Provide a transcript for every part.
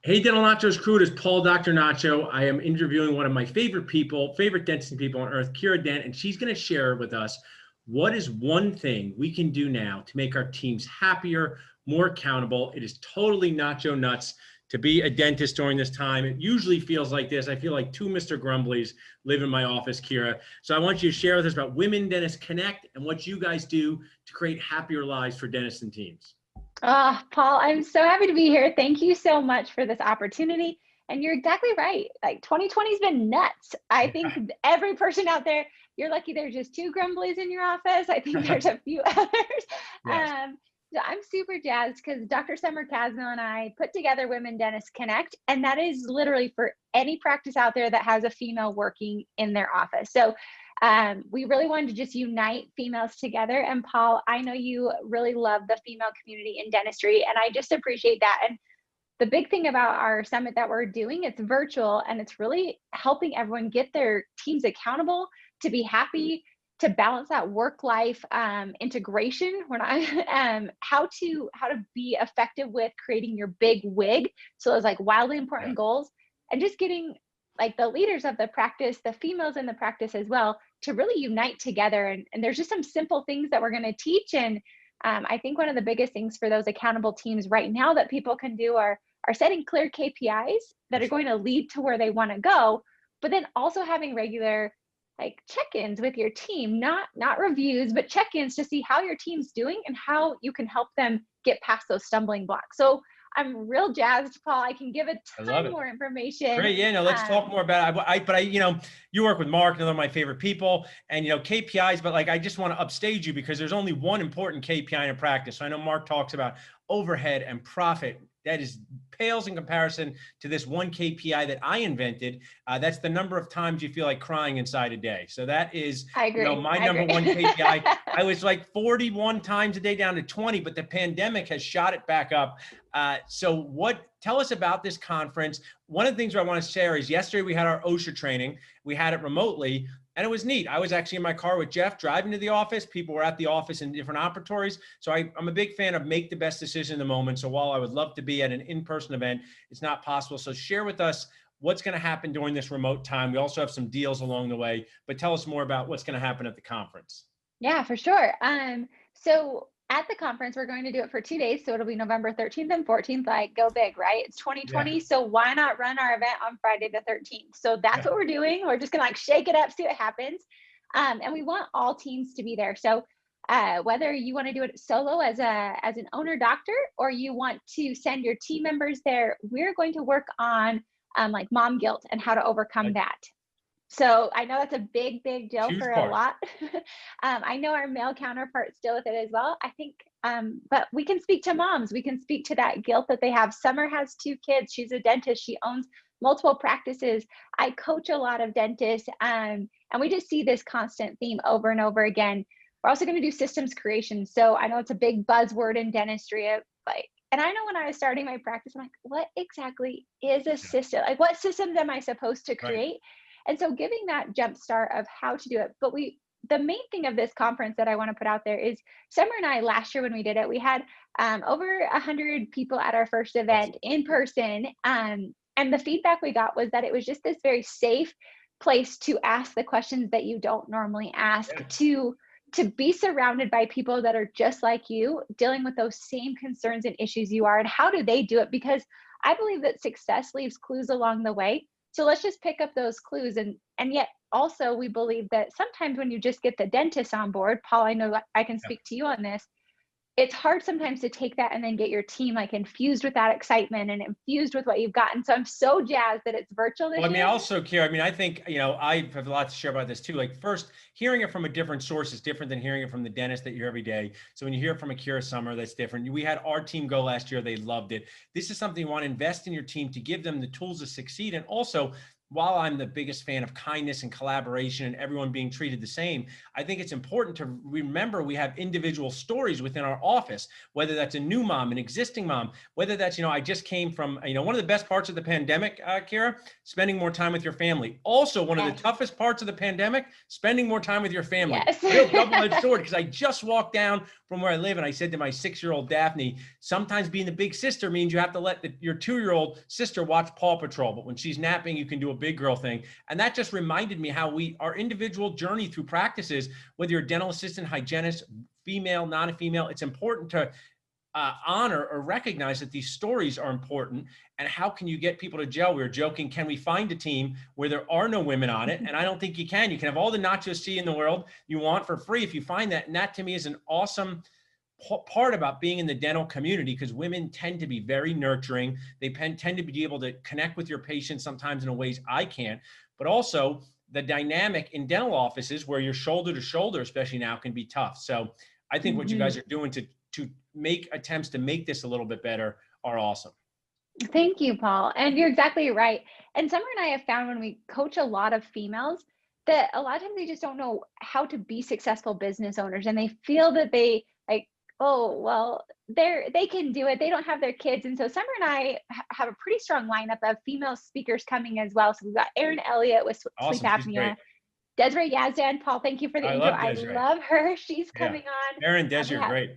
Hey, Dental Nacho's crew, it is Paul Dr. Nacho. I am interviewing one of my favorite people, favorite dentist people on earth, Kiera Dent, and she's going to share with us what is one thing we can do now to make our teams happier, more accountable. It is totally Nacho nuts to be a dentist during this time. It usually feels like this. I feel like two Mr. Grumblies live in my office, Kiera. So I want you to share with us about Women Dentists Connect and what you guys do to create happier lives for dentists and teams. Paul, I'm so happy to be here. Thank you so much for this opportunity. And you're exactly right. Like 2020 has been nuts. I think every person out there, you're lucky there's just two grumblies in your office. I think there's a few others. Yes. So I'm super jazzed because Dr. Summer Casno and I put together Women Dentists Connect, and that is literally for any practice out there that has a female working in their office. So we really wanted to just unite females together. And Paul, I know you really love the female community in dentistry, and I just appreciate that. And the big thing about our summit that we're doing, it's virtual, and it's really helping everyone get their teams accountable, to be happy, to balance that work-life integration. We're not how to be effective with creating your big wig. So those like wildly important goals, and just getting like the leaders of the practice, the females in the practice as well, to really unite together. And there's just some simple things that we're going to teach. And I think one of the biggest things for those accountable teams right now that people can do are setting clear KPIs that are going to lead to where they want to go, but then also having regular like check-ins with your team, not reviews, but check-ins to see how your team's doing and how you can help them get past those stumbling blocks. So I'm real jazzed, Paul. I can give a ton more information. Great. Yeah, no, let's talk more about it. But you work with Mark, another of my favorite people, and, KPIs, but like, I just want to upstage you because there's only one important KPI in a practice. So I know Mark talks about overhead and profit. That is pales in comparison to this one KPI that I invented. That's the number of times you feel like crying inside a day. So that is, I agree. My number one KPI. I was like 41 times a day down to 20, but the pandemic has shot it back up. Tell us about this conference. One of the things I want to share is yesterday we had our OSHA training. We had it remotely. And it was neat. I was actually in my car with Jeff driving to the office. People were at the office in different operatories. So I'm a big fan of make the best decision in the moment. So while I would love to be at an in-person event, it's not possible. So share with us what's going to happen during this remote time. We also have some deals along the way, but tell us more about what's going to happen at the conference. Yeah, for sure. So at the conference, we're going to do it for 2 days. So it'll be November 13th and 14th, like go big, right? It's 2020. Yeah. So why not run our event on Friday the 13th? So that's what we're doing. We're just gonna like shake it up, see what happens. And we want all teams to be there. So whether you want to do it solo as an owner doctor, or you want to send your team members there, we're going to work on like mom guilt and how to overcome that. So I know that's a big deal for a lot. I know our male counterparts deal with it as well. I think, but we can speak to moms. We can speak to that guilt that they have. Summer has 2 kids. She's a dentist. She owns multiple practices. I coach a lot of dentists, and we just see this constant theme over and over again. We're also going to do systems creation. So I know it's a big buzzword in dentistry, and I know when I was starting my practice, I'm like, what exactly is a system? Like, what systems am I supposed to create? Right. And so giving that jump start of how to do it. But the main thing of this conference that I want to put out there is Summer and I, last year when we did it, we had over 100 people at our first event in person. And the feedback we got was that it was just this very safe place to ask the questions that you don't normally ask, to be surrounded by people that are just like you, dealing with those same concerns and issues you are, and how do they do it? Because I believe that success leaves clues along the way. So let's just pick up those clues. And yet also we believe that sometimes when you just get the dentist on board, Paul, I know I can speak to you on this, it's hard sometimes to take that and then get your team like infused with that excitement and infused with what you've gotten. So I'm so jazzed that it's virtual this year. Also, Kiera, I think, I have a lot to share about this too. Like, first, hearing it from a different source is different than hearing it from the dentist that you hear every day. So when you hear it from a Kiera Summer, that's different. We had our team go last year. They loved it. This is something you want to invest in your team to give them the tools to succeed. And also, while I'm the biggest fan of kindness and collaboration and everyone being treated the same, I think it's important to remember we have individual stories within our office, whether that's a new mom, an existing mom, whether that's, I just came from, one of the best parts of the pandemic, Kiera, spending more time with your family. Also, one of the toughest parts of the pandemic, spending more time with your family. Yes. Real double-edged sword, because I just walked down from where I live and I said to my 6-year-old Daphne, sometimes being the big sister means you have to let your 2-year-old sister watch Paw Patrol, but when she's napping, you can do a big girl thing. And that just reminded me how our individual journey through practices, whether you're a dental assistant, hygienist, female, not a female, it's important to honor or recognize that these stories are important. And how can you get people to gel? We were joking, can we find a team where there are no women on it? And I don't think you can. You can have all the Nacho C in the world you want for free if you find that. And that to me is an awesome part about being in the dental community, because women tend to be very nurturing. They tend to be able to connect with your patients sometimes in ways I can't, but also the dynamic in dental offices where you're shoulder to shoulder, especially now, can be tough. So I think what you guys are doing to make attempts to make this a little bit better are awesome. Thank you, Paul. And you're exactly right. And Summer and I have found when we coach a lot of females that a lot of times they just don't know how to be successful business owners, and they feel that they like, oh, well, they can do it. They don't have their kids. And so Summer and I have a pretty strong lineup of female speakers coming as well. So we've got Erin Elliott with sleep apnea, Desiree Yazdan. Paul, thank you for the intro. I love her. She's coming on. Erin, Desiree, great.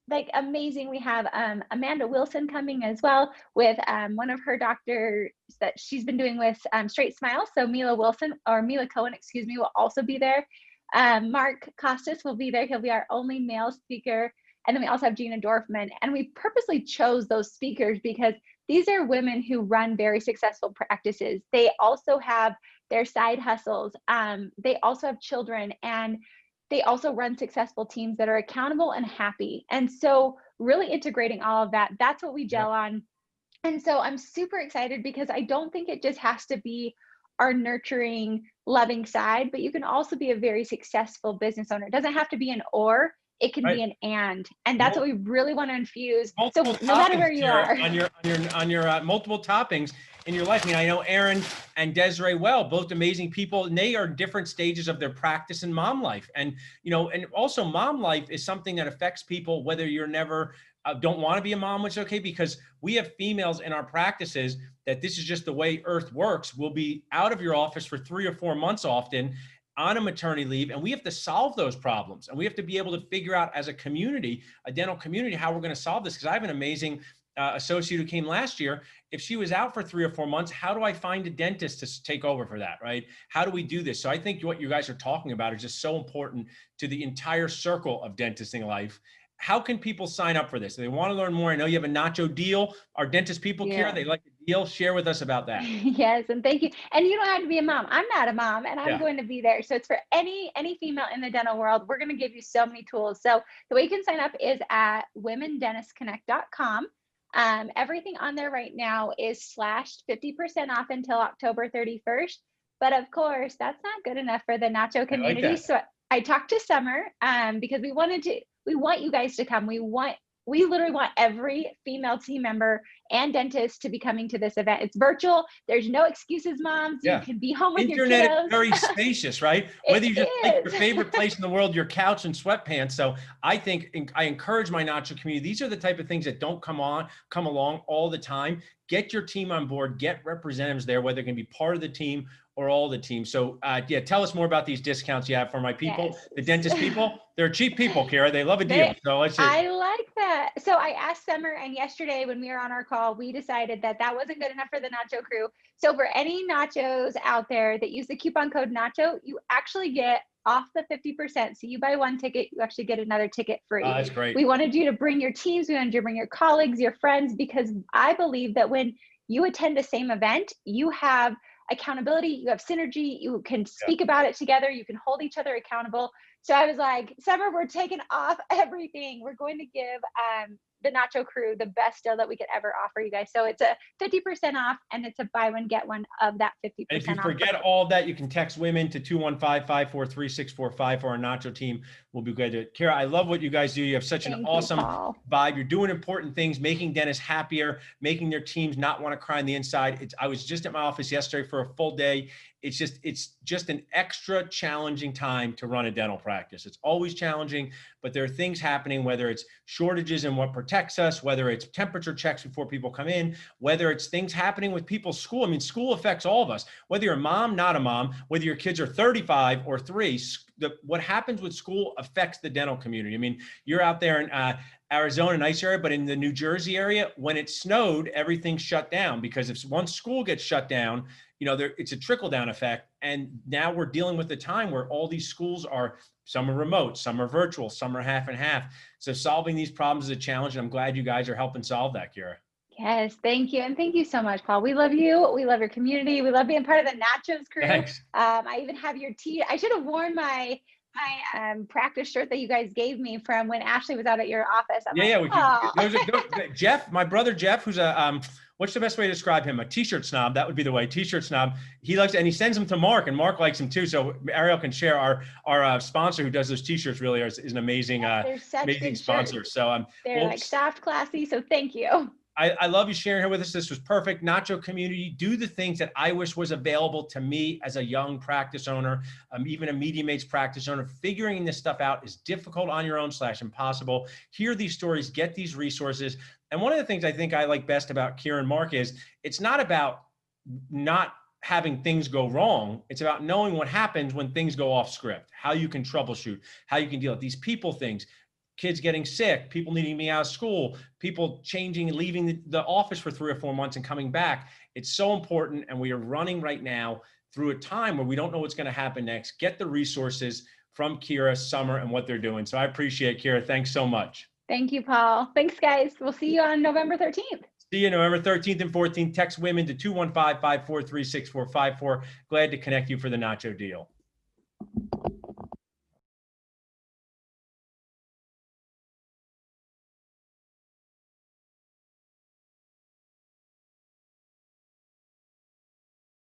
Like amazing. We have Amanda Wilson coming as well with one of her doctors that she's been doing with Straight Smile. So Mila Cohen, excuse me, will also be there. Mark Costas will be there. He'll be our only male speaker. And then we also have Gina Dorfman. And we purposely chose those speakers because these are women who run very successful practices. They also have their side hustles. They also have children, and they also run successful teams that are accountable and happy. And so really integrating all of that, that's what we gel on. And so I'm super excited because I don't think it just has to be our nurturing, loving side, but you can also be a very successful business owner. It doesn't have to be an or, it can be an and that's what we really want to infuse. So no matter where you are on your multiple toppings in your life. I mean, I know Erin and Desiree well, both amazing people, and they are different stages of their practice in mom life. And, and also mom life is something that affects people, whether you're never don't want to be a mom, which is okay, because we have females in our practices that this is just the way Earth works. We'll be out of your office for 3 or 4 months often on a maternity leave, and we have to solve those problems. And we have to be able to figure out as a community, a dental community, how we're going to solve this. Because I have an amazing associate who came last year. If she was out for 3 or 4 months, how do I find a dentist to take over for that, right? How do we do this? So I think what you guys are talking about is just so important to the entire circle of dentisting life. How can people sign up for this? They want to learn more. I know you have a Nacho deal. Our dentist people, Kiera, they like the deal. Share with us about that. Yes, and thank you. And you don't have to be a mom. I'm not a mom, and I'm going to be there. So it's for any female in the dental world. We're going to give you so many tools. So the way you can sign up is at womendentistconnect.com. Everything on there right now is slashed 50% off until October 31st. But of course, that's not good enough for the Nacho community. So I talked to Summer because we want you guys to come. We literally want every female team member and dentist to be coming to this event. It's virtual. There's no excuses, moms. You can be home with your kiddos. Internet is very spacious, right? Whether you just like your favorite place in the world, your couch and sweatpants. So I think I encourage my Nacho community. These are the type of things that don't come along all the time. Get your team on board. Get representatives there, whether it can be part of the team or all the team. So tell us more about these discounts you have for my people, the dentist people. They're cheap people, Kiera. They love a deal. So let's see. I like that. So I asked Summer, and yesterday when we were on our call, we decided that wasn't good enough for the Nacho crew. So for any Nachos out there that use the coupon code Nacho, you actually get off the 50%. So you buy one ticket, you actually get another ticket free. That's great. We wanted you to bring your teams, we wanted you to bring your colleagues, your friends, because I believe that when you attend the same event, you have accountability, you have synergy, you can speak about it together, you can hold each other accountable. So I was like, Summer, we're taking off everything. We're going to give the Nacho crew the best deal that we could ever offer you guys. So it's a 50% off, and it's a buy one, get one of that 50% And if you off. forget all of that, you can text women to 215-543-6455 for our Nacho team. We'll be glad to do it. Kiera, I love what you guys do. You have such an awesome vibe. You're doing important things, making dentists happier, making their teams not want to cry on the inside. I was just at my office yesterday for a full day. It's just an extra challenging time to run a dental practice. It's always challenging, but there are things happening, whether it's shortages in what protects us, whether it's temperature checks before people come in, whether it's things happening with people's school. I mean, school affects all of us, whether you're a mom, not a mom, whether your kids are 35 or 3, what happens with school affects the dental community. I mean, you're out there in Arizona, nice area, but in the New Jersey area, when it snowed, everything's shut down, because if one school gets shut down, it's a trickle down effect. And now we're dealing with the time where all these schools some are remote, some are virtual, some are half and half. So solving these problems is a challenge, and I'm glad you guys are helping solve that, Kiera. Yes, thank you. And thank you so much, Paul. We love you. We love your community. We love being part of the Nachos crew. Thanks. I even have your I should have worn my practice shirt that you guys gave me from when Ashley was out at your office. Jeff, my brother Jeff, who's what's the best way to describe him? A t-shirt snob. That would be the way. T-shirt snob. He likes, and he sends them to Mark, and Mark likes them too. So Ariel can share. Our sponsor who does those t-shirts really is an amazing, amazing sponsor. Shirts. So they're like soft, classy. So thank you. I love you sharing here with us. This was perfect. Nacho community, do the things that I wish was available to me as a young practice owner, even a medium age practice owner. Figuring this stuff out is difficult on your own / impossible. Hear these stories, get these resources. And one of the things I think I like best about Kiera and Mark is it's not about not having things go wrong. It's about knowing what happens when things go off script, how you can troubleshoot, how you can deal with these people things. Kids getting sick, people needing me out of school, people changing and leaving the office for 3 or 4 months and coming back. It's so important. And we are running right now through a time where we don't know what's going to happen next. Get the resources from Kiera, Summer, and what they're doing. So I appreciate it, Kiera. Thanks so much. Thank you, Paul. Thanks, guys. We'll see you on November 13th. See you November 13th and 14th. Text women to 215-543-6454. Glad to connect you for the Nacho deal.